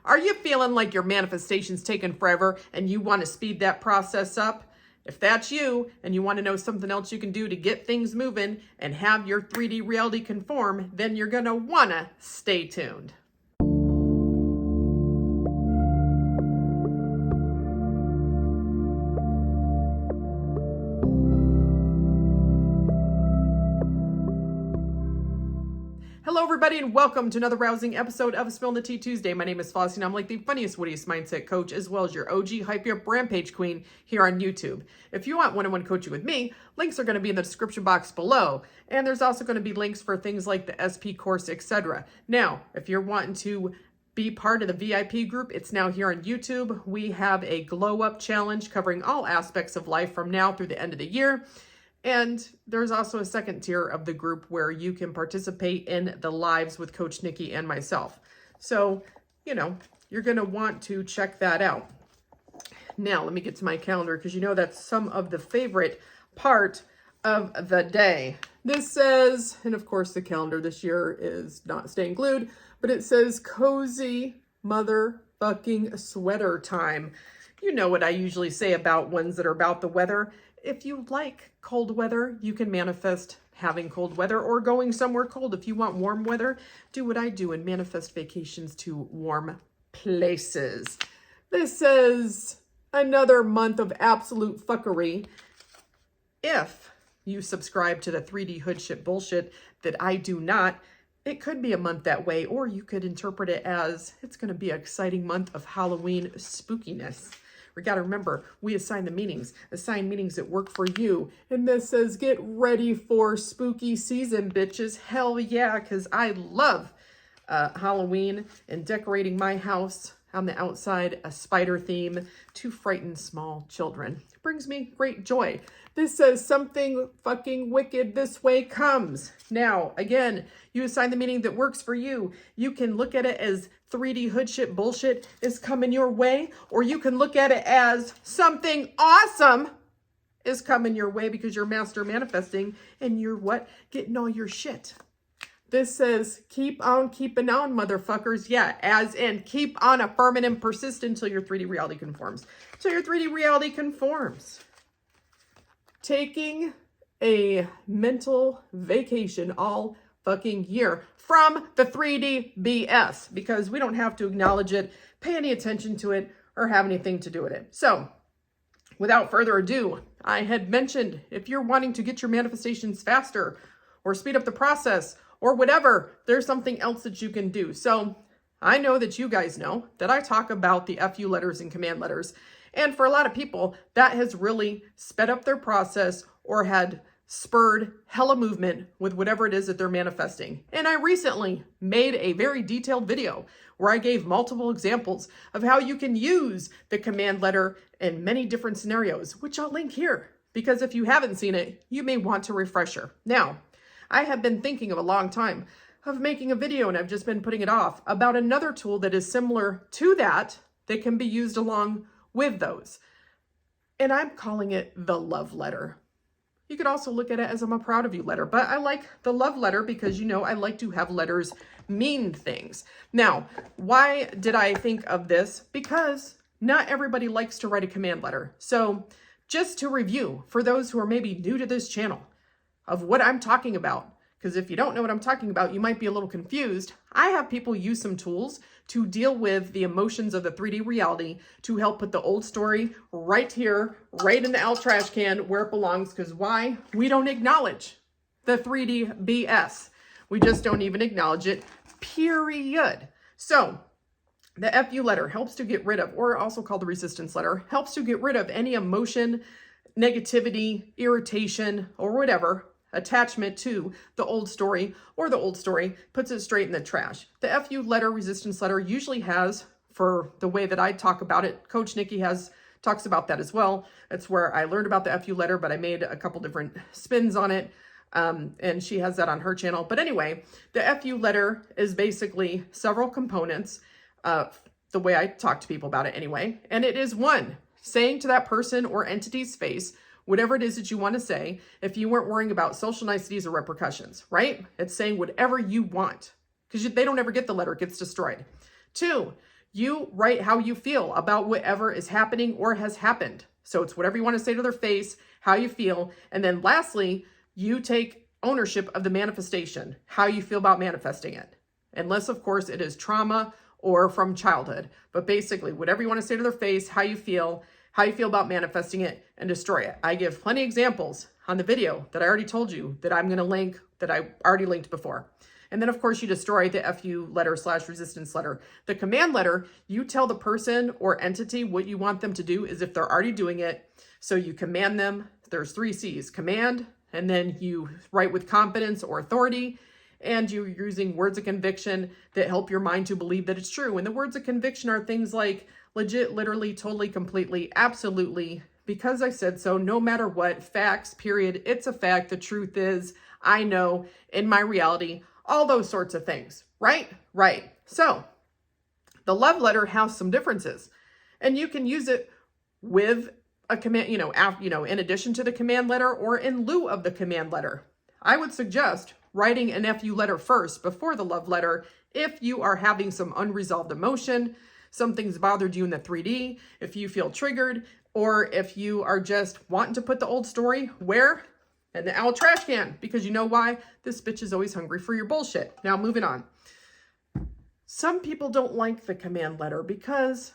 Are you feeling like your manifestation's taking forever and you want to speed that process up? If that's you and you want to know something else you can do to get things moving and have your 3D reality conform, then you're going to want to stay tuned. Hello, everybody, and welcome to another rousing episode of Spill the Tea Tuesday. My name is Flossie, and I'm like the funniest, wittiest mindset coach, as well as your OG Hype Up Rampage Queen here on YouTube. If you want one-on-one coaching with me, links are going to be in the description box below, and there's also going to be links for things like the SP course, etc. Now, if you're wanting to be part of the VIP group, it's now here on YouTube. We have a glow up challenge covering all aspects of life from now through the end of the year. And there's also a second tier of the group where you can participate in the lives with Coach Nikki and myself. So, you're going to want to check that out. Now, let me get to my calendar because that's some of the favorite part of the day. This says, and of course the calendar this year is not staying glued, but it says cozy motherfucking sweater time. You know what I usually say about ones that are about the weather. If you like cold weather, you can manifest having cold weather or going somewhere cold. If you want warm weather, do what I do and manifest vacations to warm places. This says another month of absolute fuckery. If you subscribe to the 3D hood shit bullshit that I do not, it could be a month that way, or you could interpret it as it's going to be an exciting month of Halloween spookiness. We got to remember, we assign meanings that work for you. And this says, get ready for spooky season, bitches. Hell yeah, because I love Halloween and decorating my house on the outside, a spider theme to frighten small children. It brings me great joy. This says something fucking wicked this way comes. Now, again, you assign the meaning that works for you. You can look at it as 3D hood shit bullshit is coming your way, or you can look at it as something awesome is coming your way because you're master manifesting and you're what? Getting all your shit. This says, keep on keeping on, motherfuckers. Yeah, as in keep on affirming and persist until your 3D reality conforms. So your 3D reality conforms. Taking a mental vacation all fucking year from the 3D BS because we don't have to acknowledge it, pay any attention to it, or have anything to do with it. So without further ado, I had mentioned if you're wanting to get your manifestations faster or speed up the process or whatever, there's something else that you can do. So I know that you guys know that I talk about the FU letters and command letters. And for a lot of people, that has really sped up their process or had spurred hella movement with whatever it is that they're manifesting. And I recently made a very detailed video where I gave multiple examples of how you can use the command letter in many different scenarios, which I'll link here, because if you haven't seen it, you may want a refresher. Now, I have been thinking of a long time of making a video, and I've just been putting it off, about another tool that is similar to that can be used along with those. And I'm calling it the love letter. You could also look at it as I'm proud of you letter, but I like the love letter because, I like to have letters mean things. Now, why did I think of this? Because not everybody likes to write a command letter. So just to review, for those who are maybe new to this channel, of what I'm talking about, because if you don't know what I'm talking about, you might be a little confused. I have people use some tools to deal with the emotions of the 3D reality to help put the old story right here, right in the out trash can where it belongs. Because why? We don't acknowledge the 3D BS. We just don't even acknowledge it, period. So the FU letter helps to get rid of, or also called the resistance letter, helps to get rid of any emotion, negativity, irritation, or whatever attachment to the old story, or the old story puts it straight in the trash. The FU letter, resistance letter, usually has, for the way that I talk about it, Coach Nikki talks about that as well. That's where I learned about the FU letter, but I made a couple different spins on it. And she has that on her channel. But anyway, the FU letter is basically several components, the way I talk to people about it anyway. And it is one, saying to that person or entity's face, whatever it is that you want to say, if you weren't worrying about social niceties or repercussions, right? It's saying whatever you want because they don't ever get the letter, it gets destroyed. 2, You write how you feel about whatever is happening or has happened. So it's whatever you want to say to their face, how you feel. And then lastly, you take ownership of the manifestation, how you feel about manifesting it. Unless, of course, it is trauma or from childhood. But basically, whatever you want to say to their face, how you feel about manifesting it, and destroy it. I give plenty of examples on the video that I already told you that I'm going to link, that I already linked before. And then, of course, you destroy the FU letter / resistance letter. The command letter, you tell the person or entity what you want them to do as if they're already doing it. So you command them. There's 3 C's, command, and then you write with confidence or authority, and you're using words of conviction that help your mind to believe that it's true. And the words of conviction are things like legit, literally, totally, completely, absolutely, because I said so, no matter what, facts, period, it's a fact, the truth is, I know, in my reality, all those sorts of things, right? Right. So the love letter has some differences, and you can use it with a command, in addition to the command letter or in lieu of the command letter. I would suggest writing an FU letter first before the love letter if you are having some unresolved emotion, something's bothered you in the 3D, if you feel triggered, or if you are just wanting to put the old story where? In the owl trash can, because you know why? This bitch is always hungry for your bullshit. Now, moving on. Some people don't like the command letter because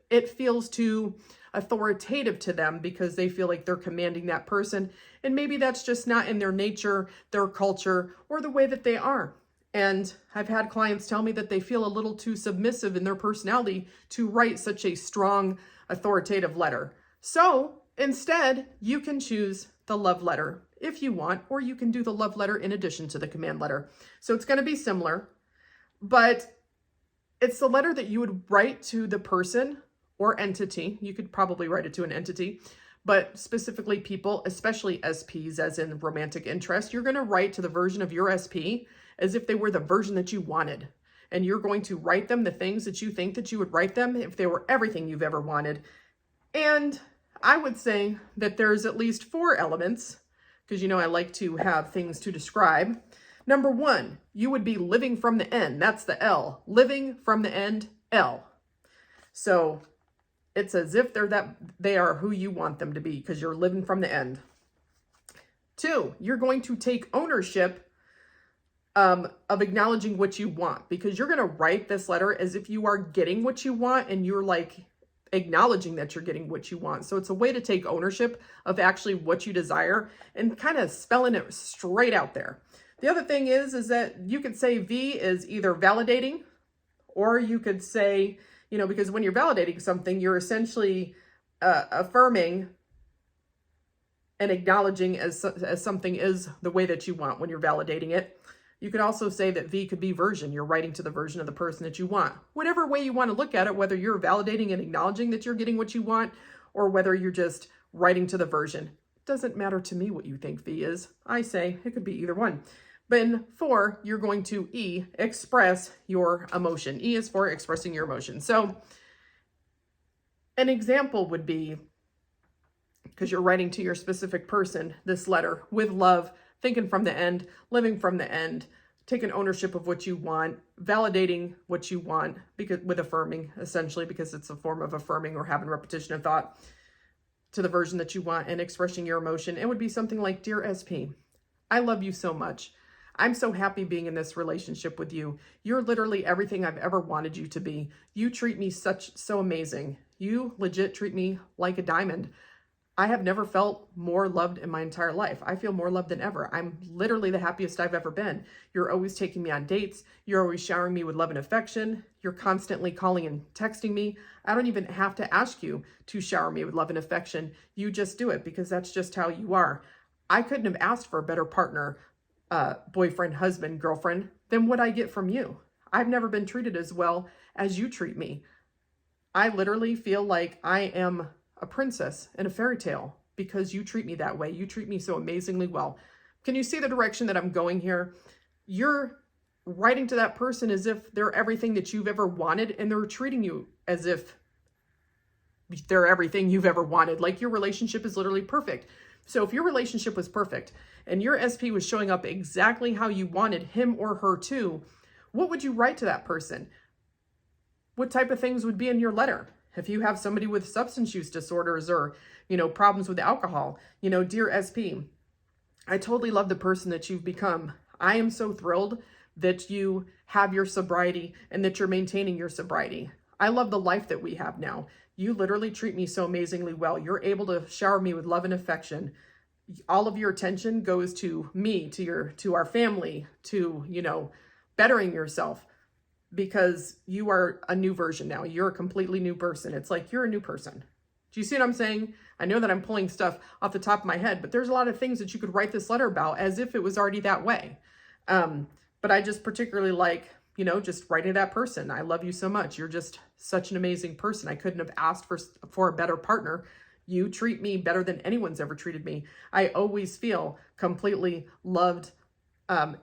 it feels too authoritative to them, because they feel like they're commanding that person. And maybe that's just not in their nature, their culture, or the way that they are. And I've had clients tell me that they feel a little too submissive in their personality to write such a strong, authoritative letter. So instead, you can choose the love letter if you want, or you can do the love letter in addition to the command letter. So it's going to be similar, but it's the letter that you would write to the person or entity. You could probably write it to an entity, but specifically people, especially SPs, as in romantic interest, you're going to write to the version of your SP as if they were the version that you wanted. And you're going to write them the things that you think that you would write them if they were everything you've ever wanted. And I would say that there's at least 4 elements, because I like to have things to describe. Number 1, you would be living from the end. That's the L. Living from the end, L. So it's as if they are who you want them to be, because you're living from the end. 2, you're going to take ownership of acknowledging what you want, because you're going to write this letter as if you are getting what you want, and you're like acknowledging that you're getting what you want. So it's a way to take ownership of actually what you desire and kind of spelling it straight out there. The other thing is that you could say V is either validating, or you could say, because when you're validating something, you're essentially affirming and acknowledging as something is the way that you want when you're validating it. You could also say that V could be version. You're writing to the version of the person that you want. Whatever way you want to look at it, whether you're validating and acknowledging that you're getting what you want, or whether you're just writing to the version. Doesn't matter to me what you think V is. I say it could be either one. But in 4, you're going to E, express your emotion. E is for expressing your emotion. So an example would be, because you're writing to your specific person, this letter with love, thinking from the end, living from the end, taking ownership of what you want, validating what you want, because with affirming, essentially, because it's a form of affirming or having repetition of thought to the version that you want, and expressing your emotion. It would be something like, Dear SP, I love you so much. I'm so happy being in this relationship with you. You're literally everything I've ever wanted you to be. You treat me so amazing. You legit treat me like a diamond. I have never felt more loved in my entire life. I feel more loved than ever. I'm literally the happiest I've ever been. You're always taking me on dates. You're always showering me with love and affection. You're constantly calling and texting me. I don't even have to ask you to shower me with love and affection. You just do it, because that's just how you are. I couldn't have asked for a better partner, boyfriend, husband, girlfriend than what I get from you. I've never been treated as well as you treat me. I literally feel like I am a princess in a fairy tale because you treat me that way. You treat me so amazingly well. Can you see the direction that I'm going here? You're writing to that person as if they're everything that you've ever wanted, and they're treating you as if they're everything you've ever wanted. Like your relationship is literally perfect. So if your relationship was perfect and your SP was showing up exactly how you wanted him or her to, what would you write to that person? what type of things would be in your letter. If you have somebody with substance use disorders or, problems with alcohol, dear SP, I totally love the person that you've become. I am so thrilled that you have your sobriety and that you're maintaining your sobriety. I love the life that we have now. You literally treat me so amazingly well. You're able to shower me with love and affection. All of your attention goes to me, to our family, to, bettering yourself, because you are a new version now. You're a completely new person. It's like you're a new person. Do you see what I'm saying? I know that I'm pulling stuff off the top of my head, but there's a lot of things that you could write this letter about as if it was already that way. But I just particularly like, just writing to that person. I love you so much. You're just such an amazing person. I couldn't have asked for a better partner. You treat me better than anyone's ever treated me. I always feel completely loved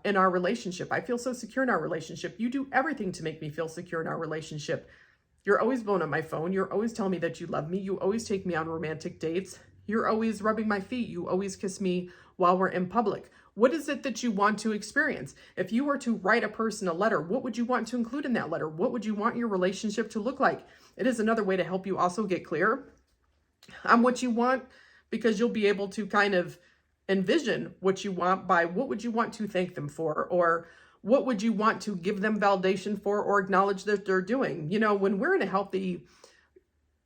in our relationship. I feel so secure in our relationship. You do everything to make me feel secure in our relationship. You're always blowing up my phone. You're always telling me that you love me. You always take me on romantic dates. You're always rubbing my feet. You always kiss me while we're in public. What is it that you want to experience? If you were to write a person a letter, what would you want to include in that letter? What would you want your relationship to look like? It is another way to help you also get clear on what you want, because you'll be able to kind of envision what you want by what would you want to thank them for, or what would you want to give them validation for or acknowledge that they're doing. When we're in a healthy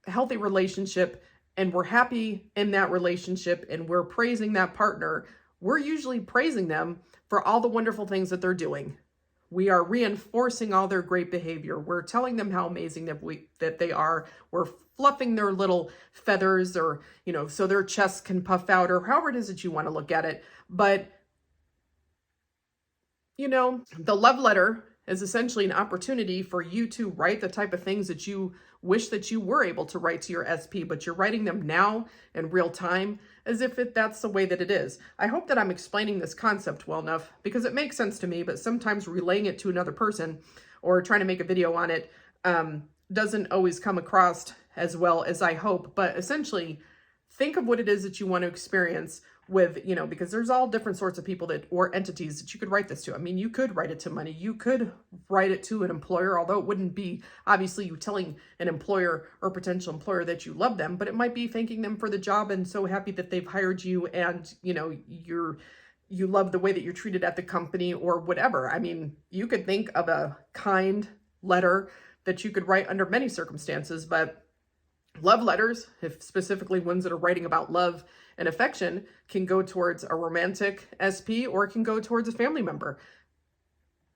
relationship and we're happy in that relationship and we're praising that partner, we're usually praising them for all the wonderful things that they're doing. We are reinforcing all their great behavior. We're telling them how amazing that they are. We're fluffing their little feathers, or, so their chests can puff out, or however it is that you want to look at it. But, the love letter is essentially an opportunity for you to write the type of things that you wish that you were able to write to your SP, but you're writing them now in real time, as if that's the way that it is. I hope that I'm explaining this concept well enough, because it makes sense to me, but sometimes relaying it to another person or trying to make a video on it doesn't always come across as well as I hope. But essentially, think of what it is that you want to experience with, because there's all different sorts of people or entities that you could write this to. I mean, you could write it to money. You could write it to an employer, although it wouldn't be obviously you telling an employer or potential employer that you love them, but it might be thanking them for the job and so happy that they've hired you, and, you love the way that you're treated at the company or whatever. I mean, you could think of a kind letter that you could write under many circumstances, but love letters, if specifically ones that are writing about love and affection, can go towards a romantic SP, or it can go towards a family member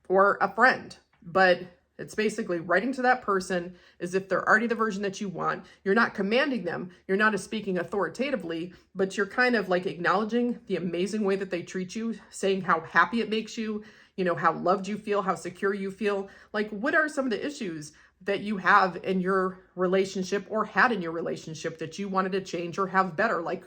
or a friend. But it's basically writing to that person as if they're already the version that you want. You're not commanding them. You're not speaking authoritatively, but you're kind of like acknowledging the amazing way that they treat you, saying how happy it makes you, how loved you feel, how secure you feel. Like, what are some of the issues that you have in your relationship or had in your relationship that you wanted to change or have better? Like,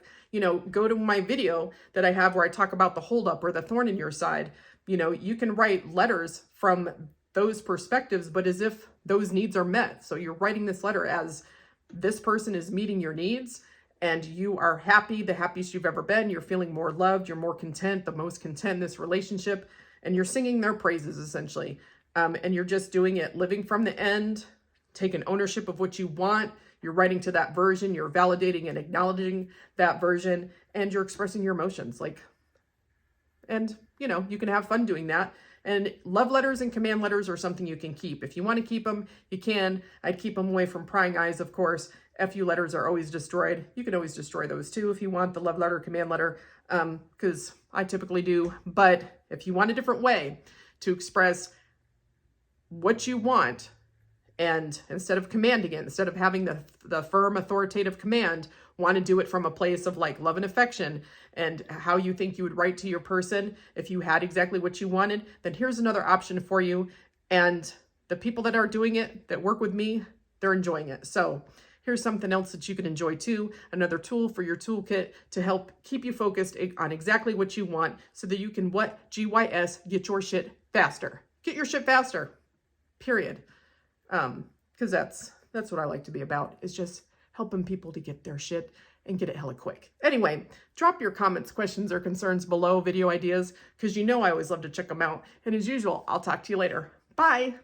go to my video that I have where I talk about the holdup or the thorn in your side. You can write letters from those perspectives, but as if those needs are met. So you're writing this letter as this person is meeting your needs and you are happy, the happiest you've ever been. You're feeling more loved. You're more content, the most content in this relationship. And you're singing their praises essentially. And you're just doing it, living from the end, taking ownership of what you want. You're writing to that version. You're validating and acknowledging that version, and you're expressing your emotions. And you can have fun doing that. And love letters and command letters are something you can keep. If you want to keep them, you can. I'd keep them away from prying eyes, of course. FU letters are always destroyed. You can always destroy those too if you want, the love letter, command letter, because I typically do. But if you want a different way to express what you want, and instead of commanding it, instead of having the firm authoritative command, want to do it from a place of like love and affection and how you think you would write to your person if you had exactly what you wanted, then here's another option for you. And the people that are doing it, that work with me, they're enjoying it. So here's something else that you can enjoy too, another tool for your toolkit to help keep you focused on exactly what you want so that you can GYS, get your shit faster. Get your shit faster, period. Because that's what I like to be about, is just helping people to get their shit and get it hella quick. Anyway, drop your comments, questions, or concerns below, video ideas, because I always love to check them out. And as usual, I'll talk to you later. Bye.